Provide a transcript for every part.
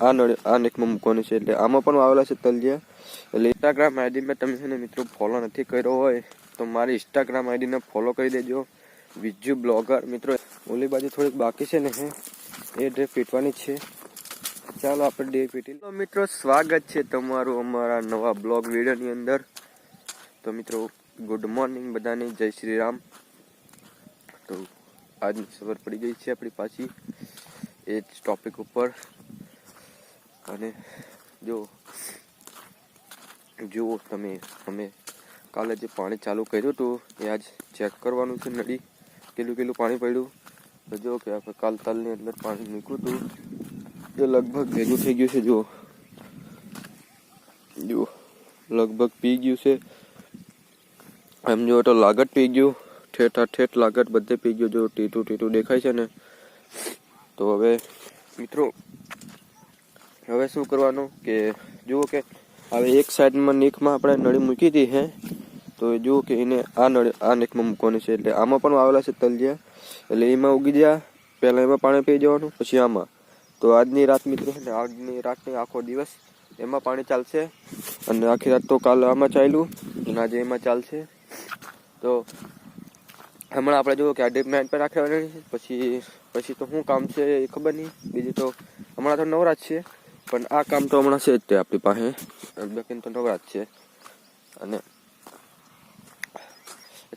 આ નેકમાં મૂકવાનું છે, એટલે આમાં પણ આવેલા છે તલિયા. એટલે ઇન્સ્ટાગ્રામ આઈડીમાં તમે છે ને મિત્રો ફોલો નથી કર્યો હોય તો મારી ઇન્સ્ટાગ્રામ આઈડીને ફોલો કરી દેજો, વિજ્જુ બ્લોગર. મિત્રો ઓલી બાજુ થોડીક બાકી છે ને એ ડ્રેસ પીટવાની છે. ચાલો આપણે ડે પીટી. તો મિત્રો સ્વાગત છે તમારું અમારા નવા બ્લોગ વિડીયોની અંદર. તો મિત્રો ગુડ મોર્નિંગ બધાને, જય શ્રી રામ. તો આજની સવાર પડી ગઈ છે આપણી પાછી એ જ ટોપિક ઉપર. અને જુઓ તમે, અમે કાલે જે પાણી ચાલુ કર્યું હતું એ આજ ચેક કરવાનું છે. નળી કેટલું પાણી પડ્યું. તો જો કે આપણે કાલ તલની અંદર પાણી મૂક્યું હતું એ લગભગ ભેગું થઈ ગયું છે. જુઓ લગભગ પી ગયું છે. એમ જો તો લાગત પી ગયું, ઠેઠ લાગત બધે પી ગયું. જો ટીટું દેખાય છે ને. તો હવે મિત્રો હવે શું કરવાનું કે જુઓ કે હવે એક સાઈડમાં નેકમાં આપણે નળી મૂકી હતી તો જુઓ કે એને આ નેકમાં મૂકવાની છે. એટલે આમાં પણ આવેલા છે તલિયા, એટલે એમાં ઉગી જાય. પહેલાં એમાં પાણી પી જવાનું, પછી આમાં. તો આજની રાત મિત્રો છે ને, આજની રાતની આખો દિવસ એમાં પાણી ચાલશે. અને આખી રાત તો કાલ આમાં ચાલ્યું અને આજે એમાં ચાલશે. તો હમણાં આપણે જુઓ કે આ ડીપ નાઇટ પર રાખવાની છે. પછી તો શું કામ છે એ ખબર નહીં. બીજું તો હમણાં તો નવરાજ છે, પણ આ કામ તો હમણાં છે જ તે આપણી પાસે. બાકી તો નવરાજ છે. અને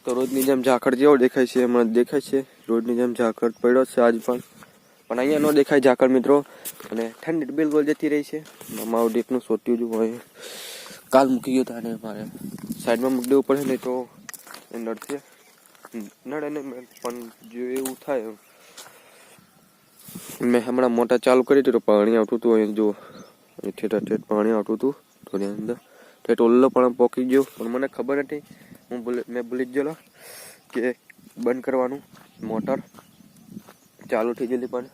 તો રોજની જેમ ઝાકળ જેવો દેખાય છે, હમણાં દેખાય છે રોજની જેમ ઝાકળ પડ્યો છે આજ પણ અહીંયા ન દેખાય ઝાકળ મિત્રો. અને ઠંડી બિલકુલ જતી રહી છે. મારું ડીપનું સોટ્યું જ હોય કાલ મૂકી ગયું હતા, અને મારે સાઈડમાં મૂકી દેવું પડે નહીં તો એ નડશે. નડે નહીં પણ જો એવું થાય. મેં હમણાં મોટા ચાલુ કરી હતી તો પાણી આવતું હતું. અહીં જો ઠેઠ પાણી આવતું હતું થોડી અંદર. ઠેઠ ઓલ્લો પણ પોકી ગયો, પણ મને ખબર નથી. મેં ભૂલી જ ગયેલો કે બંધ કરવાનું મોટર. ચાલુ થઈ ગયેલી પણ.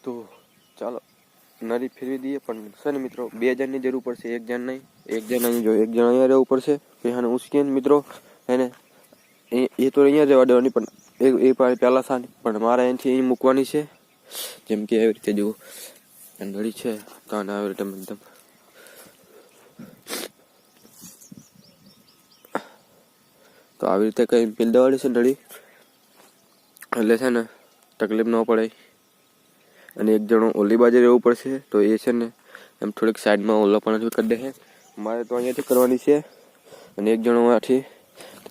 તો ચાલો નળી ફેરવી દઈએ. પણ છે ને મિત્રો 2 જણની જરૂર પડશે, 1 જણ નહીં. 1 જણ અહીં જો 1 જણ અહીંયા રહેવું પડશે. એને ઉસકીને મિત્રો એને એ તો અહીંયા રહેવા દેવાની, પણ એ પહેલાં સાની પણ મારે અહીંથી અહીં મૂકવાની છે. જેમ કે એવી રીતે જુઓ નળી છે કાન આવી રીતે એકદમ. તો આવી રીતે કંઈ પીલ દેવાળી છે નળી, એટલે છે ને તકલીફ ન પડે. અને 1 જણો ઓલી બાજુ રહેવું પડશે. તો એ છે ને એમ થોડીક સાઈડમાં ઓલા પણ કરી દે. મારે તો અહીંયાથી કરવાની છે અને 1 જણો આથી.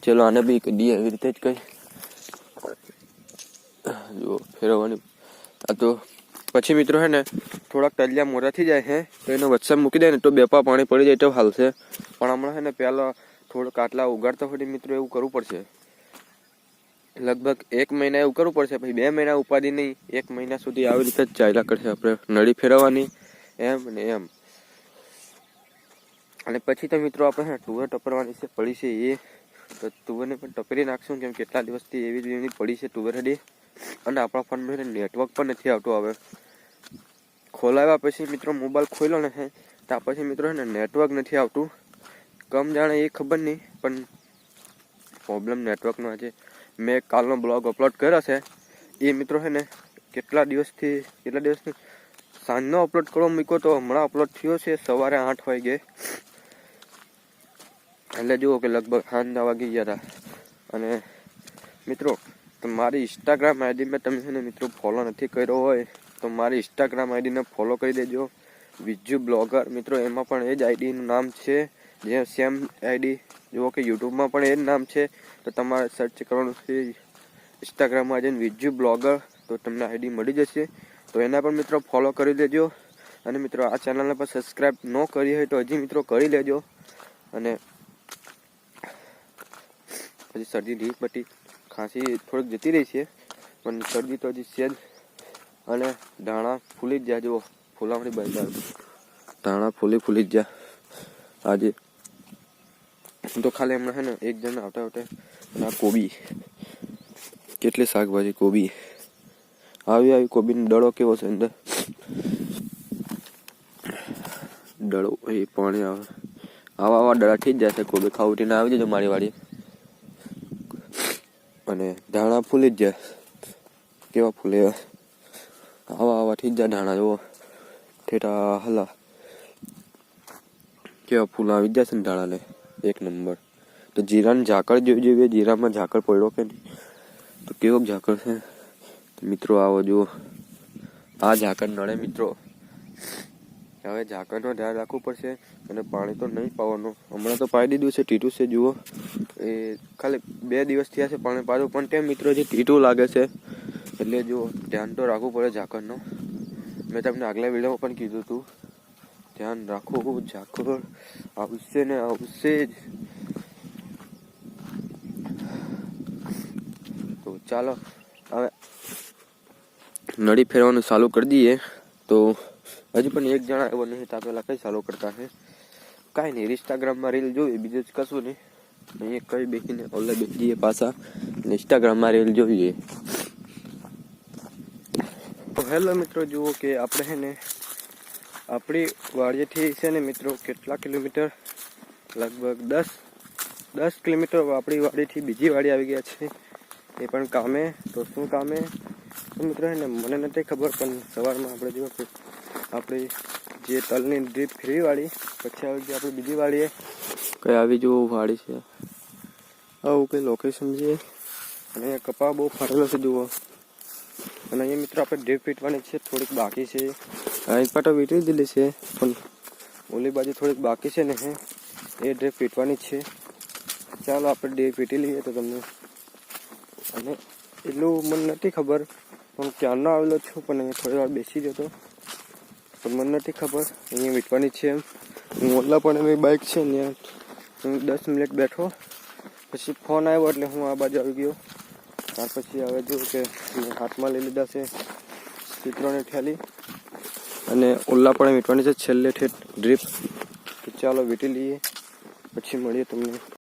ચલો આને બી દઈએ એવી રીતે જ કંઈ જો ફેરવવાની. આ તો પછી મિત્રો છે ને થોડાક તલિયા મોટા થઈ જાય તો એને વચ્ચે મૂકી દે ને તો 2 પા પાણી પડી જાય તો હાલશે. પણ હમણાં છે ને પહેલાં થોડુંક આટલા ઉગાડતા હોય મિત્રો એવું કરવું પડશે. લગભગ 1 મહિના એવું કરવું પડશે. પછી 2 મહિના ઉપાડી નહીં, 1 મહિના સુધી આવી રીતે જ ચાલ્યા કરશે. આપણે નળી ફેરવવાની એમ ને એમ. અને પછી તો મિત્રો આપણે તુવેર ટપરવાની છે પડી છે એ. તો તુવેરને પણ ટપરી નાખશું, કેમ કેટલા દિવસથી એવી પડી છે તુવેર હડી. અને આપણા ફોનમાં નેટવર્ક પણ નથી આવતું. હવે ખોલાવ્યા પછી મિત્રો મોબાઈલ ખોલ્યો ને ત્યાં પછી મિત્રો નેટવર્ક નથી આવતું. કમ જાણે એ ખબર નહીં, પણ પ્રોબ્લેમ નેટવર્કનો. આજે મેં કાલનો બ્લોગ અપલોડ કર્યો છે એ મિત્રો કેટલા દિવસથી સાંજનો અપલોડ કરવા મૂક્યો તો હમણાં અપલોડ થયો છે સવારે 8 વાગે. એટલે જુઓ કે લગભગ 9 વાગી ગયા હતા. અને મિત્રો મારી ઇન્સ્ટાગ્રામ આઈડીમાં તમે છે ને મિત્રો ફોલો નથી કર્યો હોય તો મારી ઇન્સ્ટાગ્રામ આઈડીને ફોલો કરી દેજો, વિજ્જુ બ્લોગર. મિત્રો એમાં પણ એ જ આઈડીનું નામ છે, જે સેમ આઈડી. જુઓ કે યુટ્યુબમાં પણ એ જ નામ છે. તો તમારે સર્ચ કરવાનું છે ઇન્સ્ટાગ્રામમાં જઈને વિજ્જુ બ્લોગર, તો તમને આઈડી મળી જશે. તો એના પણ મિત્રો ફોલો કરી લેજો. અને મિત્રો આ ચેનલને પણ સબસ્ક્રાઈબ ન કરી હોય તો હજી મિત્રો કરી લેજો. અને પછી શરદી ઢીક બટી ખાંસી થોડીક જતી રહી છે, પણ શરદી તો હજી છે જ. અને ધાણા ફૂલી જ જાય. જુઓ ફૂલામણી બની જાય, ધાણા ફૂલી જ જાય આજે તો. ખાલી હમણાં 1 જણ આવતા અને આ કોબી, કેટલી શાકભાજી કોબી આવી કોબીનો દડો કેવો છે અંદર. દડો એ પાણી આવે આવા દડા થઈ જ જાય છે. કોબી ખાવું ઉઠીને આવી જજો મારી વાડી. અને ધાણા ફૂલી જ જાય, કેવા ફૂલે. આવા થઈ જાય દાણા જુઓ ઠેઠા હલા કેવા ફૂલ આવી જશે ને દાણા લે એક નંબર. તો જીરાની ઝાકળ જોઈ જોઈએ, જીરામાં ઝાકળ પડ્યો કે નહીં, તો કેવો ઝાકળ છે તો મિત્રો આવો જુઓ આ ઝાકળ નડે મિત્રો. હવે ઝાકળનું ધ્યાન રાખવું પડશે અને પાણી તો નહીં પાવાનું. હમણાં તો પાઈ દીધું છે, ટીટું છે જુઓ, એ ખાલી 2 દિવસ થયા છે પાણી પાડું, પણ તેમ મિત્રો જે ટીટું લાગે છે એટલે જો ધ્યાન તો રાખવું પડે ઝાકળનું. મેં તમને આગલા વિડીયોમાં પણ કીધું હતું ધ્યાન રાખો, ઝાકળ આવશે ને આવશે જ. તો ચાલો હવે નળી ફેરવાનું ચાલુ કરી દઈએ. તો હજી પણ એક જણા એવો નહીં તા પેલા કઈ ચાલુ કરતા છે, કાંઈ નહીં, ઇન્સ્ટાગ્રામમાં રીલ જોઈએ, બીજું જ કશું નહીં. અહીંયા કઈ બેસીને ઓલે બેસી જઈએ પાછા અને ઇન્સ્ટાગ્રામમાં રીલ જોઈએ. તો હેલો મિત્રો, જુઓ કે આપણે છે ને આપણી વાડીએથી છે ને મિત્રો કેટલા કિલોમીટર, લગભગ 10 કિલોમીટર આપણી વાડીથી બીજી વાડી આવી ગયા છે, એ પણ કામે. તો શું કામે તો મિત્રો છે ને મને નથી ખબર, પણ સવારમાં આપણે જુઓ કે આપણી જે તલની ડ્રીપ ફેરવી વાળી પછી આવી ગઈ આપણી બીજી વાડીએ કઈ આવી જુઓ વાડી છે, આવું કઈ લોકેશન છે. અને અહીંયા કપા બહુ ફરેલો છે જુઓ. અને અહીંયા મિત્રો આપણે ડ્રીપ વીટવાની છે, થોડીક બાકી છે. અહીં પાટો વીટવી દીધી છે, પણ ઓલી બાજુ થોડીક બાકી છે ને એ ડ્રીપ વીટવાની છે. ચાલો આપણે ડ્રીપ વીટી લઈએ તો તમને. અને એટલું મને નથી ખબર, પણ ક્યારનો આવેલો છું, પણ અહીંયા થોડી વાર બેસી જતો પણ મને નથી ખબર અહીંયા વીટવાની છે એમ. હું ઓલા પણ એની બાઇક છે ને હું 10 મિનિટ બેઠો, પછી ફોન આવ્યો એટલે હું આ બાજુ આવી ગયો. ત્યાર પછી હવે જોયું કે મેં હાથમાં લઈ લીધા છે ચિત્રોની થેલી, અને ઓલા પણ વીટવાની છે છેલ્લે ઠેઠ ડ્રીપ. તો ચાલો વીટી લઈએ, પછી મળીએ તમને.